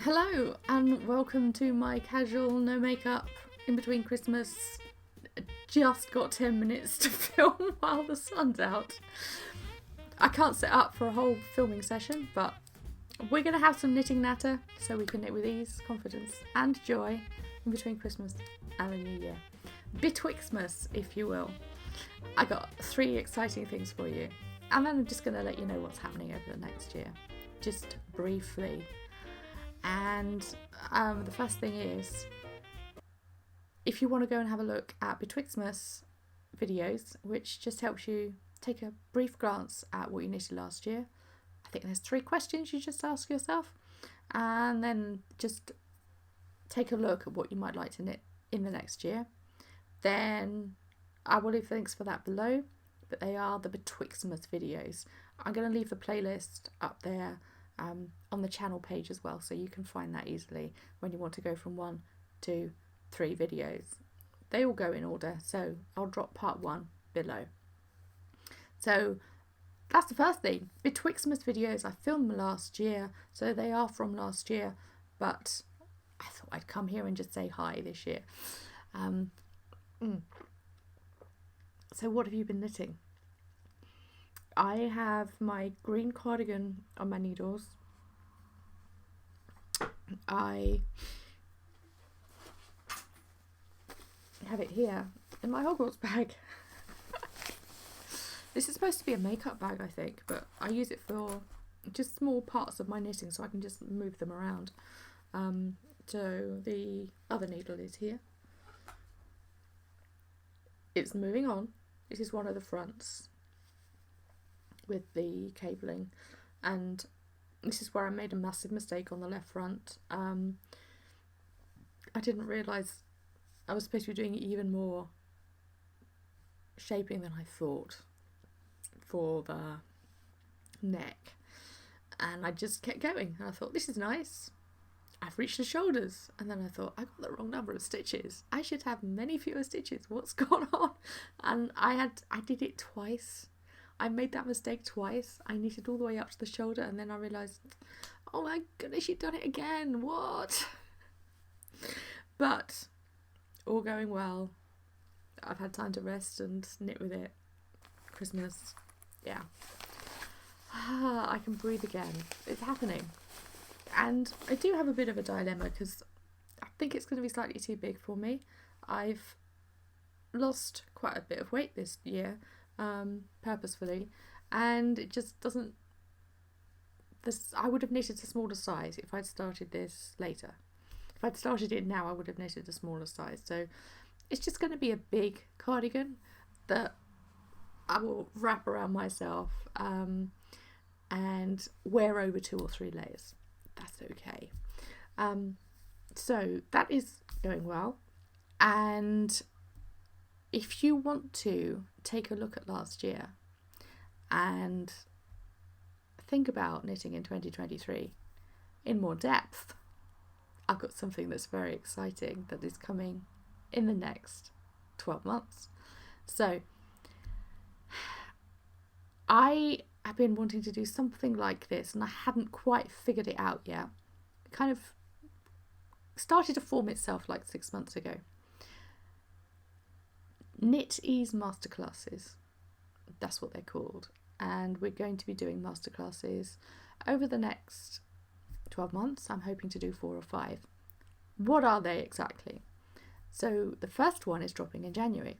Hello and welcome to my casual, no makeup, in between Christmas. Just got 10 minutes to film while the sun's out. I can't set up for a whole filming session, but we're going to have some knitting natter so we can knit with ease, confidence and joy in between Christmas and the New Year. Betwixtmas, if you will. I got 3 exciting things for you, and then I'm just going to let you know what's happening over the next year, just briefly. And the first thing is, if you want to go and have a look at Betwixtmus videos, which just helps you take a brief glance at what you knitted last year. I think there's 3 questions you just ask yourself, and then just take a look at what you might like to knit in the next year. Then I will leave links for that below, but they are the Betwixtmus videos. I'm going to leave the playlist up there on the channel page as well, so you can find that easily when you want to go from 1 to 3 videos. They all go in order, so I'll drop part 1 below. So that's the first thing. Betwixtmas videos I filmed last year, so they are from last year, but I thought I'd come here and just say hi this year. So what have you been knitting? I have my green cardigan on my needles. I have it here in my Hogwarts bag. This is supposed to be a makeup bag, I think, but I use it for just small parts of my knitting so I can just move them around. So the other needle is here. It's moving on. This is one of the fronts with the cabling, and this is where I made a massive mistake on the left front. I didn't realise I was supposed to be doing even more shaping than I thought for the neck, and I just kept going, and I thought, this is nice, I've reached the shoulders, and then I thought, I got the wrong number of stitches, I should have many fewer stitches, what's gone on? And I did it twice. I made that mistake twice. I knitted all the way up to the shoulder, and then I realised, oh my goodness, you've done it again, what? But all going well. I've had time to rest and knit with it. Christmas, yeah. I can breathe again. It's happening. And I do have a bit of a dilemma because I think it's going to be slightly too big for me. I've lost quite a bit of weight this year, purposefully, and it just doesn't. I would have knitted a smaller size if I'd started this later. If I'd started it now, I would have knitted a smaller size. So it's just going to be a big cardigan that I will wrap around myself and wear over 2 or 3 layers. That's okay. So that is going well. And if you want to take a look at last year and think about knitting in 2023 in more depth, I've got something that's very exciting that is coming in the next 12 months. So I have been wanting to do something like this, and I hadn't quite figured it out yet. It kind of started to form itself like 6 months ago. Knit Ease masterclasses, that's what they're called, and we're going to be doing masterclasses over the next 12 months. I'm hoping to do 4 or 5. What are they exactly? So the first one is dropping in January.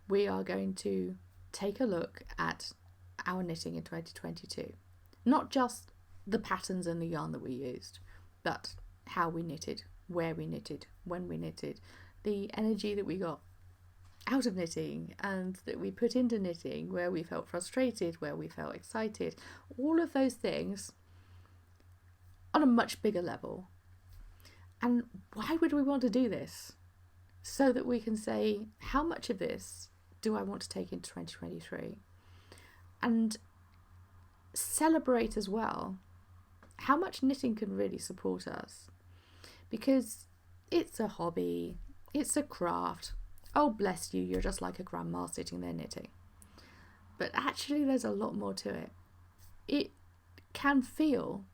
We are going to take a look at our knitting in 2022. Not just the patterns and the yarn that we used, but how we knitted, where we knitted, when we knitted, the energy that we got out of knitting and that we put into knitting, where we felt frustrated, where we felt excited, all of those things on a much bigger level. And why would we want to do this? So that we can say, how much of this do I want to take into 2023? And celebrate as well how much knitting can really support us. Because it's a hobby, it's a craft. Oh, bless you, you're just like a grandma sitting there knitting. But actually there's a lot more to it. It can feel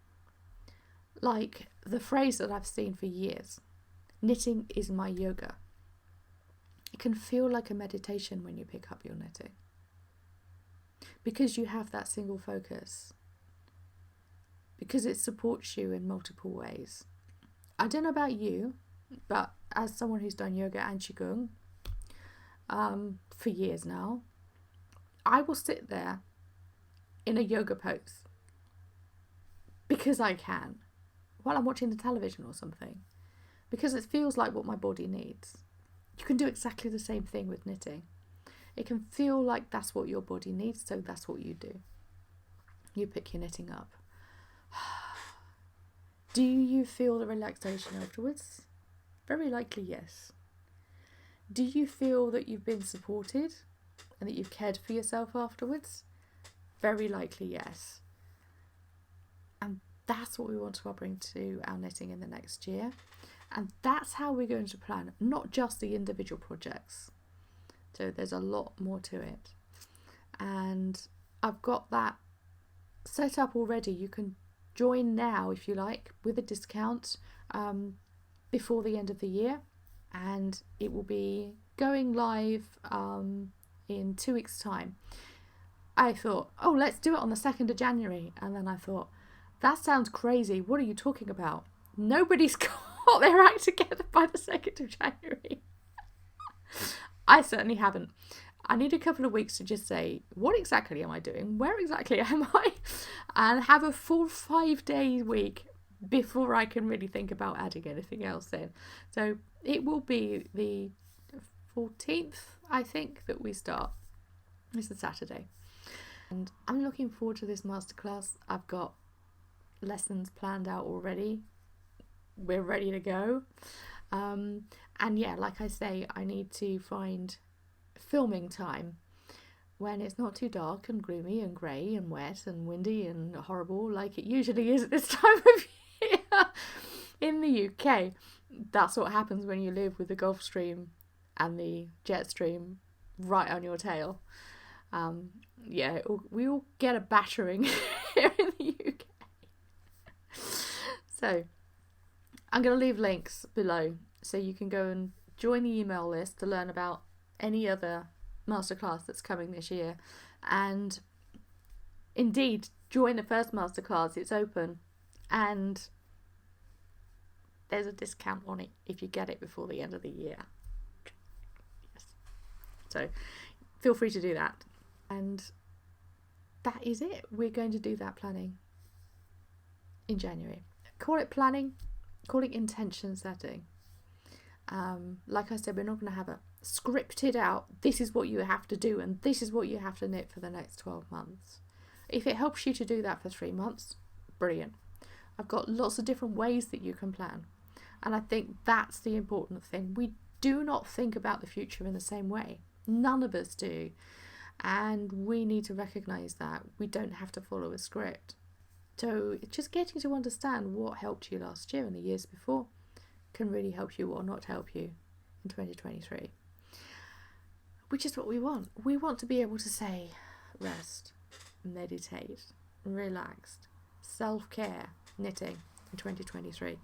Like the phrase that I've seen for years, knitting is my yoga. It can feel like a meditation when you pick up your knitting, because you have that single focus, because it supports you in multiple ways. I don't know about you, but as someone who's done yoga and qigong for years now, I will sit there in a yoga pose because I can, while I'm watching the television or something, because it feels like what my body needs. You can do exactly the same thing with knitting. It can feel like that's what your body needs, so that's what you do. You pick your knitting up. Do you feel the relaxation afterwards? Very likely yes. Do you feel that you've been supported and that you've cared for yourself afterwards? Very likely yes. And that's what we want to bring to our knitting in the next year. And that's how we're going to plan, not just the individual projects. So there's a lot more to it. And I've got that set up already. You can join now if you like with a discount before the end of the year, and it will be going live in 2 weeks' time. I thought, oh, let's do it on the 2nd of January. And then I thought, that sounds crazy. What are you talking about? Nobody's got their act together by the 2nd of January. I certainly haven't. I need a couple of weeks to just say, what exactly am I doing? Where exactly am I? And have a full 5-day week before I can really think about adding anything else in. So it will be the 14th, I think, that we start. It's a Saturday. And I'm looking forward to this masterclass. I've got lessons planned out already. We're ready to go. And yeah, like I say, I need to find filming time when it's not too dark and gloomy and grey and wet and windy and horrible like it usually is at this time of year in the UK. That's what happens when you live with the Gulf Stream and the jet stream right on your tail. Yeah, we all get a battering here in the UK. So I'm going to leave links below so you can go and join the email list to learn about any other masterclass that's coming this year, and indeed join the first masterclass. It's open and there's a discount on it if you get it before the end of the year. Yes. So feel free to do that, and that is it. We're going to do that planning in January. Call it planning, call it intention setting. Like I said, we're not going to have a scripted out, this is what you have to do and this is what you have to knit for the next 12 months. If it helps you to do that for 3 months, brilliant. I've got lots of different ways that you can plan, and I think that's the important thing. We do not think about the future in the same way. None of us do, and we need to recognise that we don't have to follow a script. So just getting to understand what helped you last year and the years before can really help you or not help you in 2023. Which is what we want. We want to be able to say rest, meditate, relaxed, self-care, knitting in 2023.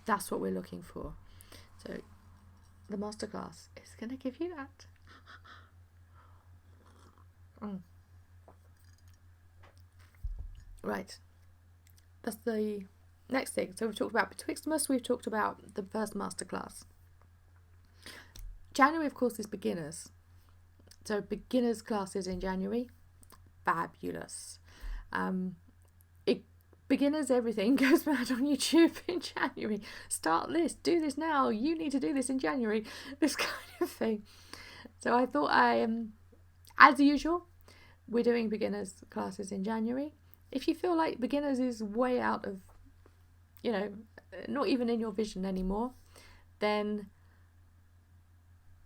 That's what we're looking for. So the masterclass is going to give you that. Right. That's the next thing. So we've talked about Betwixtmus, we've talked about the first masterclass. January, of course, is beginners. So beginners classes in January, fabulous. Beginners everything goes mad on YouTube in January. Start this, do this now, you need to do this in January, this kind of thing. So I thought as usual, we're doing beginners classes in January. If you feel like beginners is way out of, not even in your vision anymore, then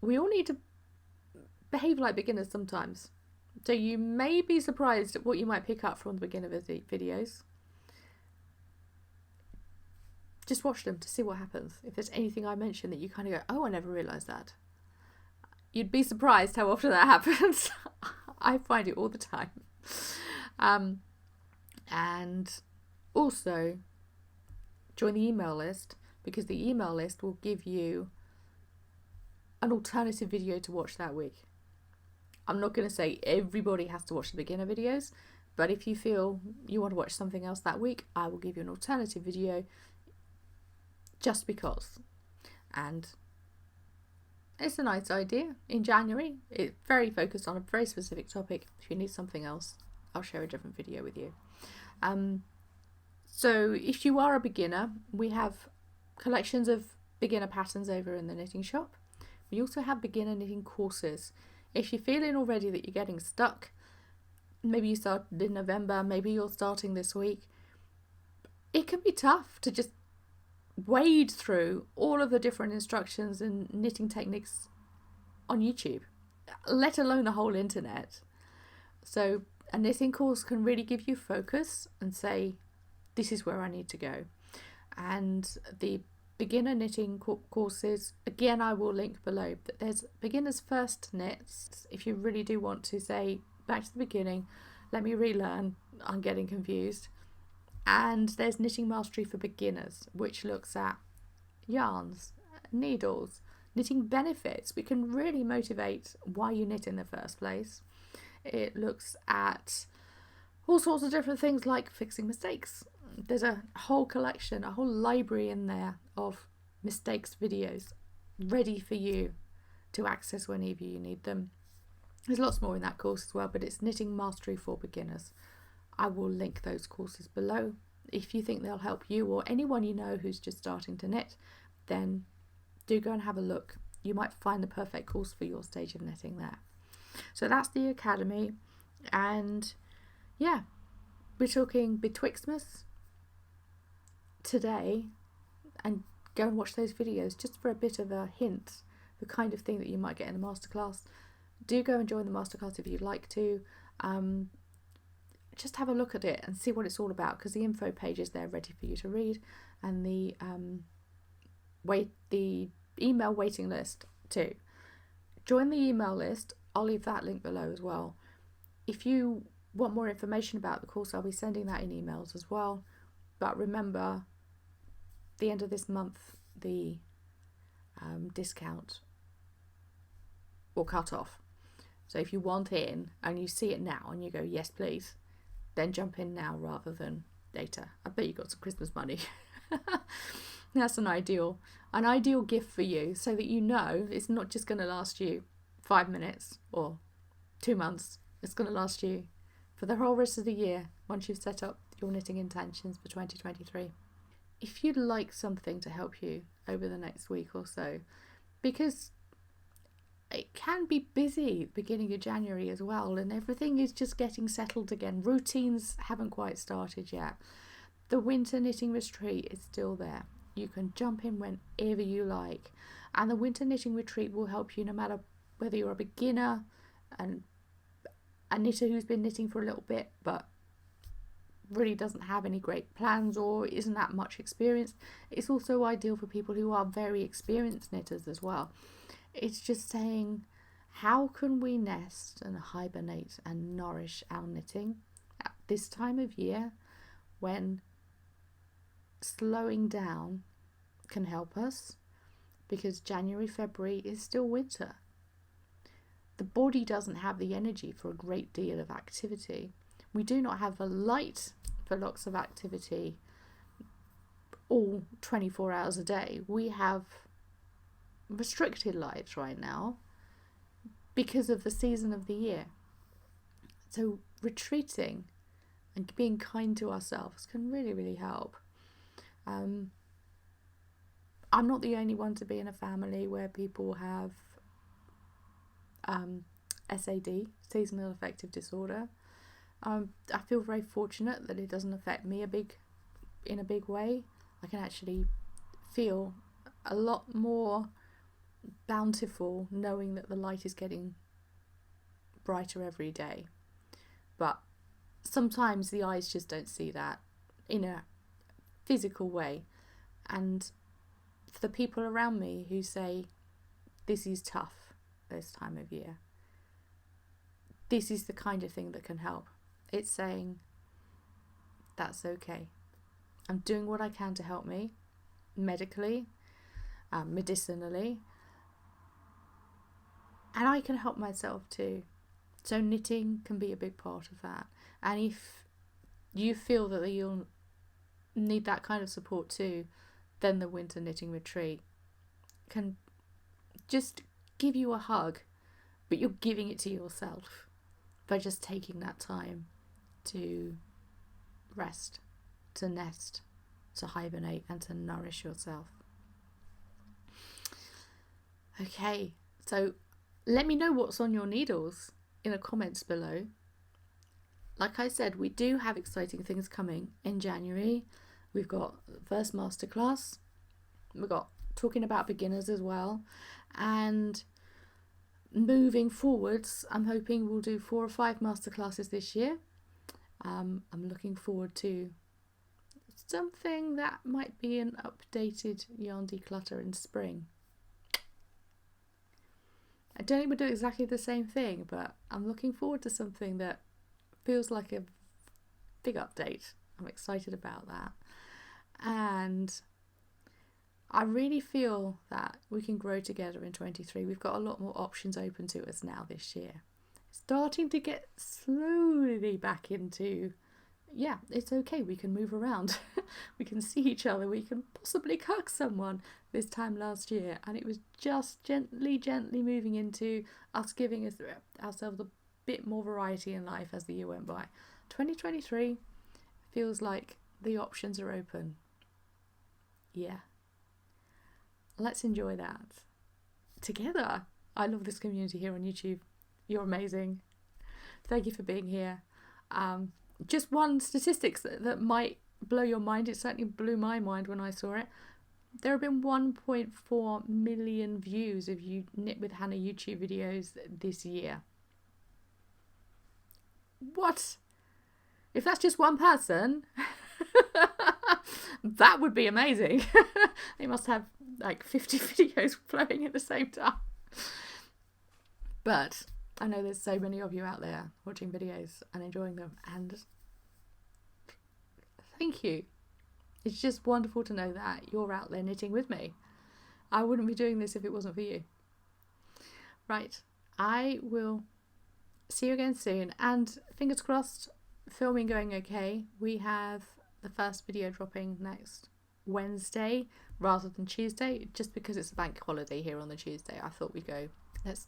we all need to behave like beginners sometimes. So you may be surprised at what you might pick up from the beginner videos. Just watch them to see what happens. If there's anything I mention that you kind of go, oh, I never realised that. You'd be surprised how often that happens. I find it all the time. And also join the email list, because the email list will give you an alternative video to watch that week. I'm not going to say everybody has to watch the beginner videos, but if you feel you want to watch something else that week, I will give you an alternative video just because. And it's a nice idea. In January, it's very focused on a very specific topic. If you need something else, I'll share a different video with you. So if you are a beginner, we have collections of beginner patterns over in the knitting shop. We also have beginner knitting courses. If you're feeling already that you're getting stuck, maybe you started in November, maybe you're starting this week, it can be tough to just wade through all of the different instructions and knitting techniques on YouTube, let alone the whole internet. So a knitting course can really give you focus and say, this is where I need to go. And the beginner knitting courses, again, I will link below, but there's beginner's first knits. If you really do want to say, back to the beginning, let me relearn, I'm getting confused. And there's knitting mastery for beginners, which looks at yarns, needles, knitting benefits. We can really motivate why you knit in the first place. It looks at all sorts of different things like fixing mistakes. There's a whole collection, a whole library in there of mistakes videos ready for you to access whenever you need them. There's lots more in that course as well, but it's knitting mastery for beginners. I will link those courses below. If you think they'll help you or anyone you know who's just starting to knit, then do go and have a look. You might find the perfect course for your stage of knitting there. So that's the academy. And yeah, we're talking Betwixtmus today, and go and watch those videos just for a bit of a hint, the kind of thing that you might get in the masterclass. Do go and join the masterclass if you'd like to. Just have a look at it and see what it's all about, because the info page is there ready for you to read, and the email waiting list too. Join the email list. I'll leave that link below as well. If you want more information about the course, I'll be sending that in emails as well. But remember, the end of this month, the discount will cut off. So if you want in and you see it now and you go, yes please, then jump in now rather than later. I bet you got some Christmas money. That's an ideal gift for you, so that you know it's not just going to last you 5 minutes or 2 months. It's going to last you for the whole rest of the year once you've set up your knitting intentions for 2023. If you'd like something to help you over the next week or so, because it can be busy at the beginning of January as well, and everything is just getting settled again. Routines haven't quite started yet. The winter knitting retreat is still there. You can jump in whenever you like, and the winter knitting retreat will help you no matter whether you're a beginner and a knitter who's been knitting for a little bit but really doesn't have any great plans or isn't that much experience. It's also ideal for people who are very experienced knitters as well. It's just saying, how can we nest and hibernate and nourish our knitting at this time of year when slowing down can help us, because January, February is still winter. The body doesn't have the energy for a great deal of activity. We do not have the light for lots of activity all 24 hours a day. We have restricted lives right now because of the season of the year. So retreating and being kind to ourselves can really, really help. I'm not the only one to be in a family where people have SAD, seasonal affective disorder. I feel very fortunate that it doesn't affect me in a big way. I can actually feel a lot more bountiful knowing that the light is getting brighter every day. But sometimes the eyes just don't see that in a physical way. And for the people around me who say, this is tough this time of year, this is the kind of thing that can help. It's saying, that's okay. I'm doing what I can to help me medically, medicinally, and I can help myself too. So knitting can be a big part of that. And if you feel that you'll need that kind of support too, then the winter knitting retreat can just give you a hug, but you're giving it to yourself by just taking that time to rest, to nest, to hibernate, and to nourish yourself. Okay, so let me know what's on your needles in the comments below. Like I said, we do have exciting things coming in January. We've got the first masterclass. We've got talking about beginners as well. And moving forwards, I'm hoping we'll do 4 or 5 masterclasses this year. I'm looking forward to something that might be an updated yarn declutter in spring. I don't think we'll do exactly the same thing, but I'm looking forward to something that feels like a big update. I'm excited about that. And I really feel that we can grow together in 23. We've got a lot more options open to us now this year. Starting to get slowly back into, yeah, it's okay, we can move around. We can see each other, we can possibly hug someone this time last year. And it was just gently moving into us giving ourselves a bit more variety in life as the year went by. 2023 feels like the options are open. Yeah. Let's enjoy that together. I love this community here on YouTube. You're amazing. Thank you for being here. Just one statistics that might blow your mind. It certainly blew my mind when I saw it. There have been 1.4 million views of Knit with Hannah YouTube videos this year. What? If that's just one person, that would be amazing. They must have like 50 videos flowing at the same time. But I know there's so many of you out there watching videos and enjoying them, and thank you. It's just wonderful to know that you're out there knitting with me. I wouldn't be doing this if it wasn't for you. Right, I will see you again soon, and fingers crossed, filming going okay. We have the first video dropping next Wednesday rather than Tuesday, just because it's a bank holiday here on the Tuesday. I thought we'd go, let's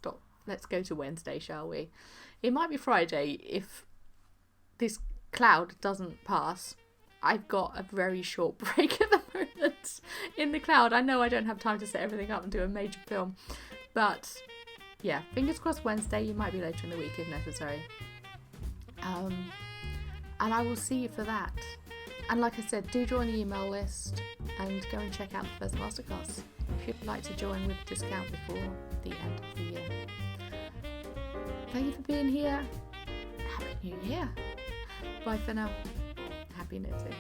go to Wednesday, shall we? It might be Friday if this cloud doesn't pass. I've got a very short break at the moment in the cloud. I know I don't have time to set everything up and do a major film, but yeah, fingers crossed Wednesday. You might be later in the week if necessary. And I will see you for that. And like I said, do join the email list and go and check out the first masterclass if you'd like to join with a discount before the end of the year. Thank you for being here. Happy New Year. Bye for now. Happy knitting.